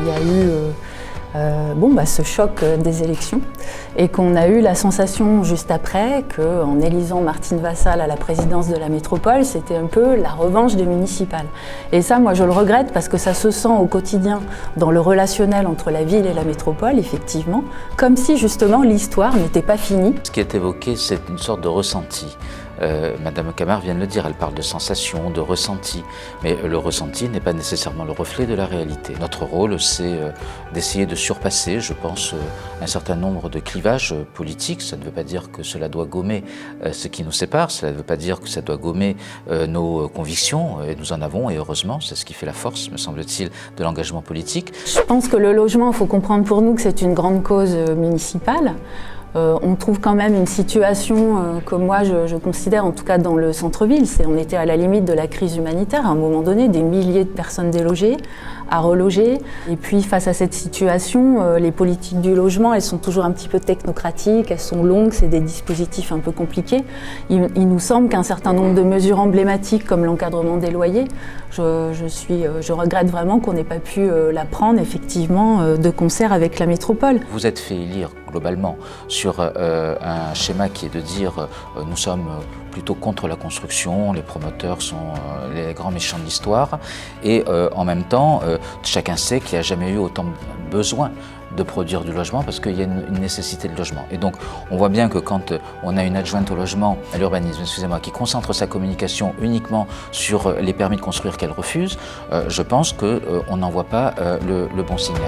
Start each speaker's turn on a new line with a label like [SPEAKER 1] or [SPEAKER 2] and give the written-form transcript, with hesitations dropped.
[SPEAKER 1] il y a eu ce choc des élections et qu'on a eu la sensation juste après qu'en élisant Martine Vassal à la présidence de la métropole, c'était un peu la revanche des municipales. Et ça, moi, je le regrette parce que ça se sent au quotidien dans le relationnel entre la ville et la métropole, effectivement, comme si justement l'histoire n'était pas finie.
[SPEAKER 2] Ce qui est évoqué, c'est une sorte de ressenti. Madame Camard vient de le dire, elle parle de sensation, de ressenti, mais le ressenti n'est pas nécessairement le reflet de la réalité. Notre rôle, c'est d'essayer de surpasser, je pense, un certain nombre de clivages politiques. Ça ne veut pas dire que cela doit gommer ce qui nous sépare, cela ne veut pas dire que ça doit gommer nos convictions, et nous en avons, et heureusement, c'est ce qui fait la force, me semble-t-il, de l'engagement politique.
[SPEAKER 1] Je pense que le logement, il faut comprendre pour nous que c'est une grande cause municipale. On trouve quand même une situation que moi je considère, en tout cas dans le centre-ville, on était à la limite de la crise humanitaire. À un moment donné, des milliers de personnes délogées, à reloger. Et puis face à cette situation, les politiques du logement, elles sont toujours un petit peu technocratiques, elles sont longues, c'est des dispositifs un peu compliqués. Il nous semble qu'un certain nombre de mesures emblématiques comme l'encadrement des loyers, je regrette vraiment qu'on n'ait pas pu la prendre effectivement de concert avec la métropole.
[SPEAKER 2] Vous êtes fait élire globalement sur un schéma qui est de dire nous sommes plutôt contre la construction, les promoteurs sont les grands méchants de l'histoire, et en même temps, chacun sait qu'il n'y a jamais eu autant besoin de produire du logement parce qu'il y a une nécessité de logement. Et donc, on voit bien que quand on a une adjointe au logement, à l'urbanisme, excusez-moi, qui concentre sa communication uniquement sur les permis de construire qu'elle refuse, je pense qu'on n'envoie pas le bon signal.